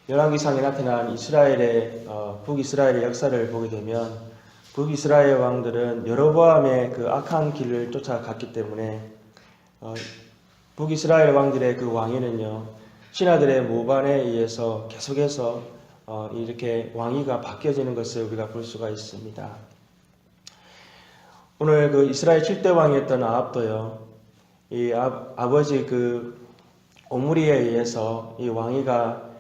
열왕기상에 나타난 이스라엘의 북이스라엘의 역사를 보게 되면 북이스라엘 왕들은 여로보암의 그 악한 길을 쫓아갔기 때문에 북이스라엘 왕들의 그 왕위는요 신하들의 모반에 의해서 계속해서 이렇게 왕위가 바뀌어지는 것을 우리가 볼 수가 있습니다. 오늘 그 이스라엘 7대 왕이었던 아합도요 이 아버지 그 오므리에 의해서 이 왕위가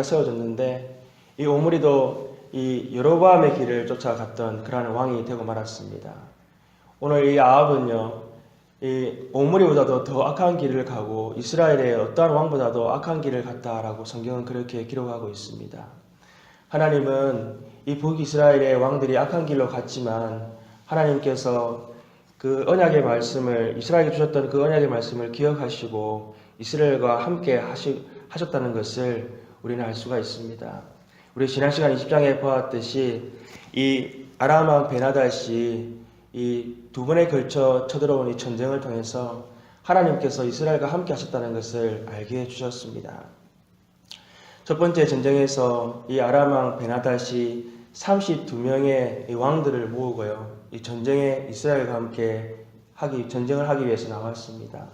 세워졌는데 이 오므리도 이 여로보암의 길을 쫓아갔던 그러한 왕이 되고 말았습니다. 오늘 이 아합은요, 이 오므리보다도 더 악한 길을 가고 이스라엘의 어떠한 왕보다도 악한 길을 갔다라고 성경은 그렇게 기록하고 있습니다. 하나님은 이 북이스라엘의 왕들이 악한 길로 갔지만 하나님께서 그 언약의 말씀을 이스라엘에게 주셨던 그 언약의 말씀을 기억하시고 이스라엘과 함께 하셨다는 것을 우리는 알 수가 있습니다. 우리 지난 시간 20장에 보았듯이 이 아람 왕 베나닷이 이 두 번에 걸쳐 쳐들어온 이 전쟁을 통해서 하나님께서 이스라엘과 함께 하셨다는 것을 알게 해주셨습니다. 첫 번째 전쟁에서 이 아람 왕 베나닷이 32명의 왕들을 모으고요. 이 전쟁에 이스라엘과 함께 전쟁을 하기 위해서 나왔습니다.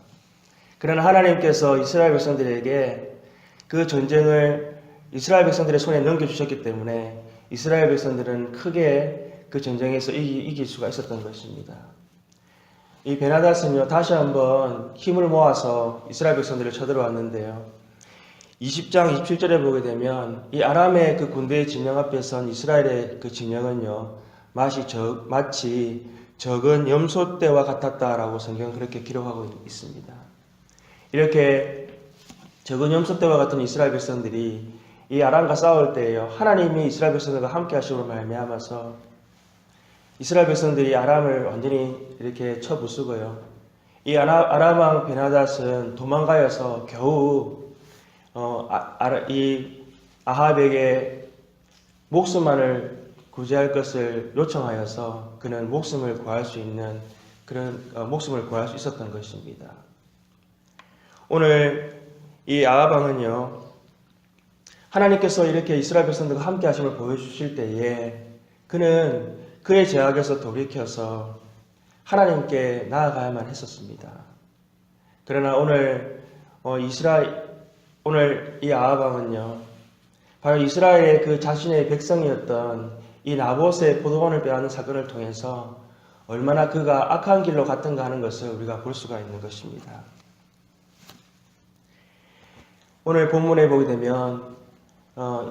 그러나 하나님께서 이스라엘 백성들에게 그 전쟁을 이스라엘 백성들의 손에 넘겨주셨기 때문에 이스라엘 백성들은 크게 그 전쟁에서 이길 수가 있었던 것입니다. 이 베나닷은요 다시 한번 힘을 모아서 이스라엘 백성들을 쳐들어왔는데요. 20장 27절에 보게 되면 이 아람의 그 군대의 진영 앞에 선 이스라엘의 그 진영은요 마치 적은 염소 떼와 같았다라고 성경은 그렇게 기록하고 있습니다. 이렇게 적은 염소 떼와 같은 이스라엘 백성들이 이 아람과 싸울 때에요 하나님이 이스라엘 백성들과 함께 하심으로 말미암아서 이스라엘 백성들이 아람을 완전히 이렇게 쳐부수고요. 이 아람 왕 베나닷은 도망가여서 겨우 이 아합에게 목숨만을 구제할 것을 요청하여서 그는 목숨을 구할 수 있었던 것입니다. 오늘 이 아합 왕은요 하나님께서 이렇게 이스라엘 백성들과 함께 하심을 보여주실 때에 그는 그의 죄악에서 돌이켜서 하나님께 나아가야만 했었습니다. 그러나 오늘 이 아합 왕은요 바로 이스라엘의 그 자신의 백성이었던 이 나봇의 포도원을 빼앗는 사건을 통해서 얼마나 그가 악한 길로 갔던가 하는 것을 우리가 볼 수가 있는 것입니다. 오늘 본문에 보게 되면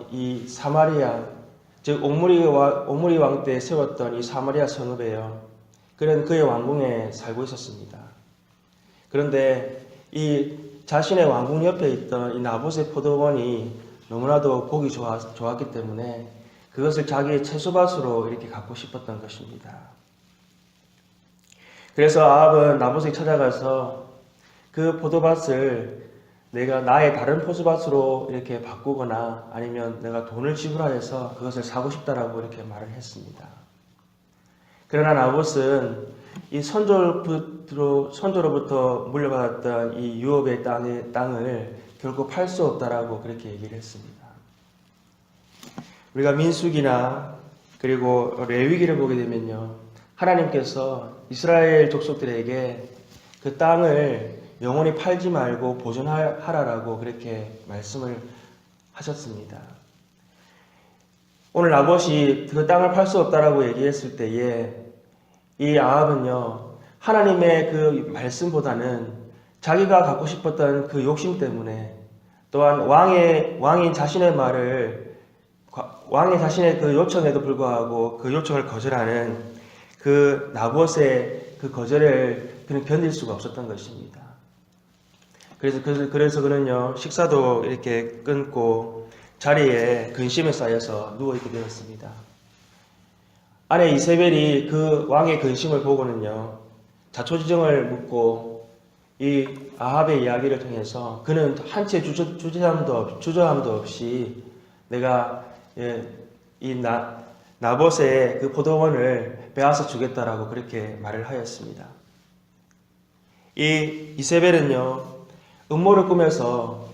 이 사마리아 즉 오므리 왕 때 세웠던 이 사마리아 성읍에요. 그는 그의 왕궁에 살고 있었습니다. 그런데 이 자신의 왕궁 옆에 있던 이 나봇의 포도원이 너무나도 보기 좋았기 때문에 그것을 자기의 채소밭으로 이렇게 갖고 싶었던 것입니다. 그래서 아합은 나봇에 찾아가서 그 포도밭을 내가 나의 다른 포도밭으로 이렇게 바꾸거나 아니면 내가 돈을 지불하여서 그것을 사고 싶다라고 이렇게 말을 했습니다. 그러나 나봇은 이 선조로부터 물려받았던 이 유업의 땅을 결코 팔 수 없다라고 그렇게 얘기를 했습니다. 우리가 민수기나 그리고 레위기를 보게 되면요. 하나님께서 이스라엘 족속들에게 그 땅을 영원히 팔지 말고 보존하라라고 그렇게 말씀을 하셨습니다. 오늘 나봇이 그 땅을 팔 수 없다라고 얘기했을 때에 이 아합은요 하나님의 그 말씀보다는 자기가 갖고 싶었던 그 욕심 때문에 또한 왕인 자신의 자신의 그 요청에도 불구하고 그 요청을 거절하는 그 나봇의 그 거절을 그는 견딜 수가 없었던 것입니다. 그래서 그는요 식사도 이렇게 끊고 자리에 근심에 쌓여서 누워있게 되었습니다. 아내 이세벨이 그 왕의 근심을 보고는요 자초지종을 묻고 이 아합의 이야기를 통해서 그는 한치의 주저함도 없이 내가 이 나봇의 그 포도원을 빼앗아 주겠다라고 그렇게 말을 하였습니다. 이 이세벨은요 음모를 꾸며서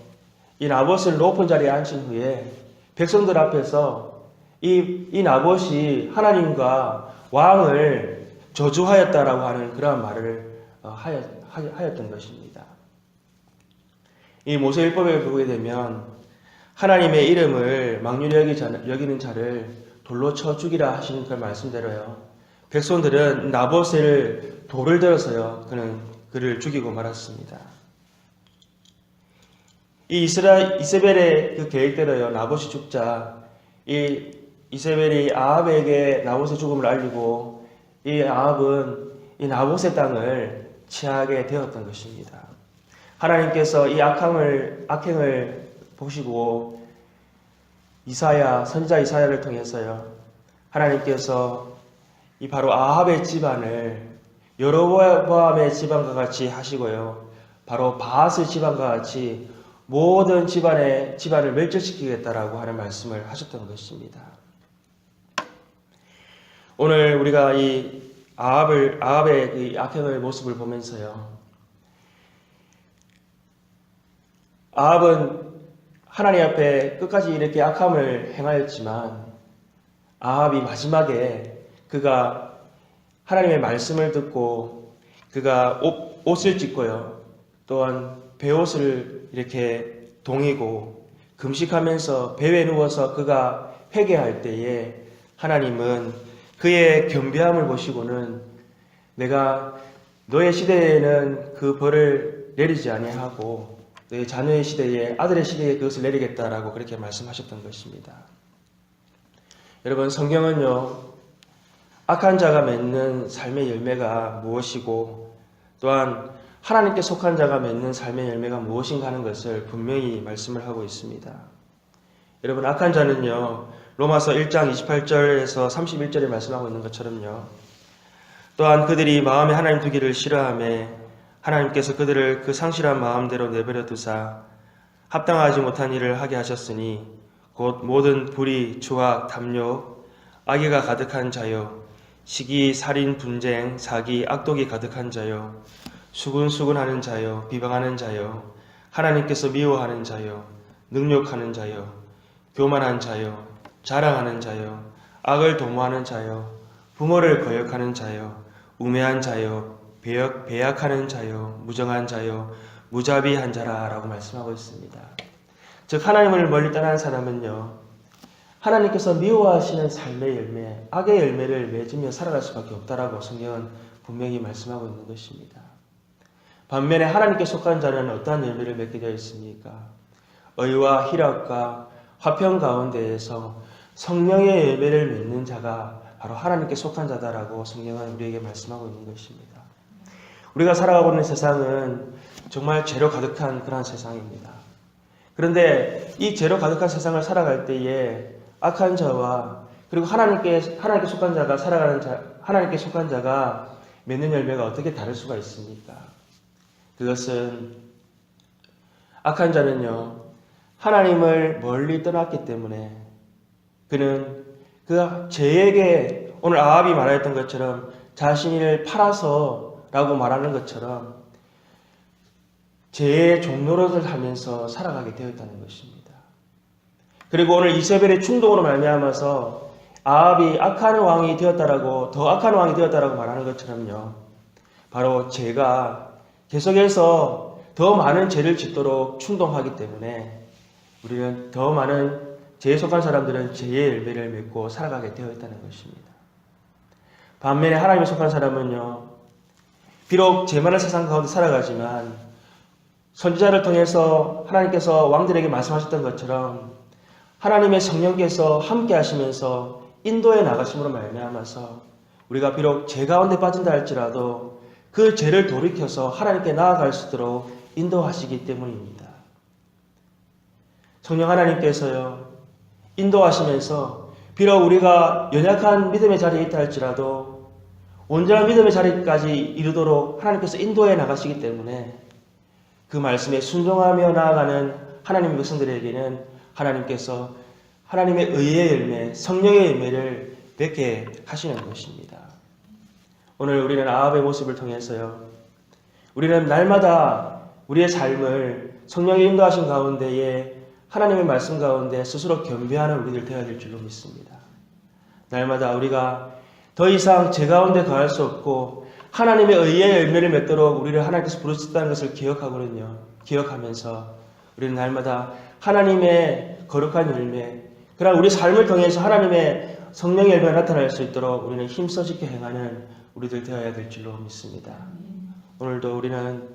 이 나봇을 높은 자리에 앉힌 후에 백성들 앞에서 이 나봇이 하나님과 왕을 저주하였다라고 하는 그러한 말을 하였던 것입니다. 이 모세율법에 보게 되면 하나님의 이름을 막률히 여기는 자를 돌로 쳐 죽이라 하시는 그 말씀대로요. 백성들은 나봇을 돌을 들어서요. 그를 죽이고 말았습니다. 이 이세벨의 그 계획대로요. 나봇이 죽자 이 이세벨이 아합에게 나봇의 죽음을 알리고 이 아합은 이 나봇의 땅을 취하게 되었던 것입니다. 하나님께서 이 악행을 보시고 선지자 이사야를 통해서요. 하나님께서 이 바로 아합의 집안을 여로보암의 집안과 같이 하시고요. 바로 바앗의 집안과 같이 모든 집안을 멸절시키겠다라고 하는 말씀을 하셨던 것입니다. 오늘 우리가 이 아합의 이 악행의 모습을 보면서요. 아합은 하나님 앞에 끝까지 이렇게 악함을 행하였지만 아합이 마지막에 그가 하나님의 말씀을 듣고 그가 옷을 찢고요. 또한 베옷을 이렇게 동이고 금식하면서 배에 누워서 그가 회개할 때에 하나님은 그의 겸비함을 보시고는 내가 너의 시대에는 그 벌을 내리지 아니하고 너의 자녀의 시대에 아들의 시대에 그것을 내리겠다라고 그렇게 말씀하셨던 것입니다. 여러분 성경은요. 악한 자가 맺는 삶의 열매가 무엇이고 또한 하나님께 속한 자가 맺는 삶의 열매가 무엇인가 하는 것을 분명히 말씀을 하고 있습니다. 여러분 악한 자는요. 로마서 1장 28절에서 31절에 말씀하고 있는 것처럼요. 또한 그들이 마음에 하나님 두기를 싫어하며 하나님께서 그들을 그 상실한 마음대로 내버려 두사 합당하지 못한 일을 하게 하셨으니 곧 모든 불의, 추악, 탐욕, 악의가 가득한 자요 시기, 살인, 분쟁, 사기, 악독이 가득한 자요 수군수군하는 자요 비방하는 자요 하나님께서 미워하는 자요 능욕하는 자요 교만한 자요 자랑하는 자요 악을 도모하는 자요 부모를 거역하는 자요 우매한 자요 배약하는 자요 무정한 자요 무자비한 자라라고 말씀하고 있습니다. 즉 하나님을 멀리 떠난 사람은요 하나님께서 미워하시는 삶의 열매, 악의 열매를 맺으며 살아갈 수밖에 없다라고 성경은 분명히 말씀하고 있는 것입니다. 반면에 하나님께 속한 자는 어떠한 열매를 맺게 되어 있습니까? 의와 희락과 화평 가운데에서 성령의 열매를 맺는 자가 바로 하나님께 속한 자다라고 성경은 우리에게 말씀하고 있는 것입니다. 우리가 살아가고 있는 세상은 정말 죄로 가득한 그런 세상입니다. 그런데 이 죄로 가득한 세상을 살아갈 때에 악한 자와 그리고 하나님께 속한 자가 하나님께 속한 자가 맺는 열매가 어떻게 다를 수가 있습니까? 그것은 악한 자는요 하나님을 멀리 떠났기 때문에 그는 그 죄에게 오늘 아합이 말하였던 것처럼 자신을 팔아서라고 말하는 것처럼 죄의 종노릇을 하면서 살아가게 되었다는 것입니다. 그리고 오늘 이세벨의 충동으로 말미암아서 아합이 악한 왕이 되었다라고 더 악한 왕이 되었다라고 말하는 것처럼요. 바로 죄가 계속해서 더 많은 죄를 짓도록 충동하기 때문에 우리는 더 많은 죄에 속한 사람들은 죄의 열매를 맺고 살아가게 되어 있다는 것입니다. 반면에 하나님에 속한 사람은요. 비록 죄 많은 세상 가운데 살아가지만 선지자를 통해서 하나님께서 왕들에게 말씀하셨던 것처럼 하나님의 성령께서 함께 하시면서 인도해 나가심으로 말미암아서 우리가 비록 죄 가운데 빠진다 할지라도 그 죄를 돌이켜서 하나님께 나아갈 수 있도록 인도하시기 때문입니다. 성령 하나님께서요. 인도하시면서 비록 우리가 연약한 믿음의 자리에 있다 할지라도 온전한 믿음의 자리까지 이르도록 하나님께서 인도해 나가시기 때문에 그 말씀에 순종하며 나아가는 하나님의 백성들에게는 하나님께서 하나님의 의의 열매, 성령의 열매를 맺게 하시는 것입니다. 오늘 우리는 아합의 모습을 통해서요. 우리는 날마다 우리의 삶을 성령의 인도하신 가운데에 하나님의 말씀 가운데 스스로 겸비하는 우리들 되어야 될 줄로 믿습니다. 날마다 우리가 더 이상 제 가운데 거할 수 없고 하나님의 의의 열매를 맺도록 우리를 하나님께서 부르셨다는 것을 기억하면서 우리는 날마다 하나님의 거룩한 열매, 그러나 우리 삶을 통해서 하나님의 성령의 열매가 나타날 수 있도록 우리는 힘써지게 행하는 우리들 되어야 될 줄로 믿습니다. 오늘도 우리는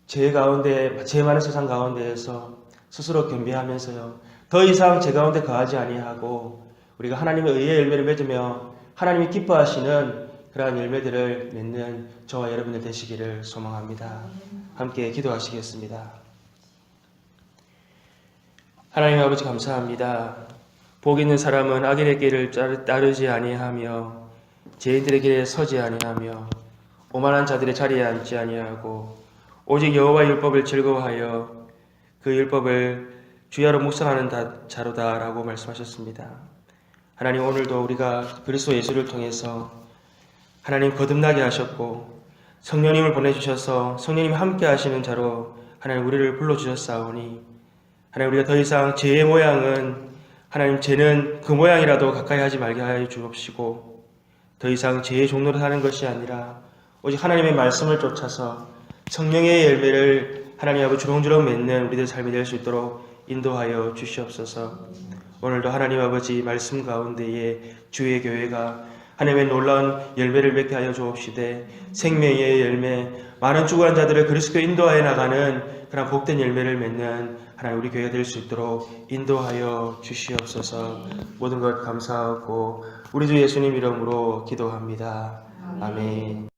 죄 많은 세상 가운데에서 스스로 겸비하면서요, 더 이상 제 가운데 거하지 아니하고 우리가 하나님의 의의 열매를 맺으며 하나님이 기뻐하시는 그러한 열매들을 맺는 저와 여러분들 되시기를 소망합니다. 함께 기도하시겠습니다. 하나님 아버지 감사합니다. 복 있는 사람은 악인의 길을 따르지 아니하며 죄인들의 길에 서지 아니하며 오만한 자들의 자리에 앉지 아니하고 오직 여호와의 율법을 즐거워하여 그 율법을 주야로 묵상하는 자로다라고 말씀하셨습니다. 하나님, 오늘도 우리가 그리스도 예수를 통해서 하나님 거듭나게 하셨고 성령님을 보내주셔서 성령님이 함께 하시는 자로 하나님 우리를 불러주셨사오니 하나님, 우리가 더 이상 죄의 모양은 하나님, 죄는 그 모양이라도 가까이 하지 말게 하여 주옵시고 더 이상 죄의 종로를 하는 것이 아니라 오직 하나님의 말씀을 쫓아서 성령의 열매를 하나님 아버지 주렁주렁 맺는 우리들 삶이 될 수 있도록 인도하여 주시옵소서. 오늘도 하나님 아버지 말씀 가운데에 주의 교회가 하나님의 놀라운 열매를 맺게 하여 주옵시되 생명의 열매, 많은 죽어간 자들을 그리스도 인도하여 나가는 그런 복된 열매를 맺는 하나님 우리 교회가 될 수 있도록 인도하여 주시옵소서. 모든 것 감사하고 우리 주 예수님 이름으로 기도합니다. 아멘.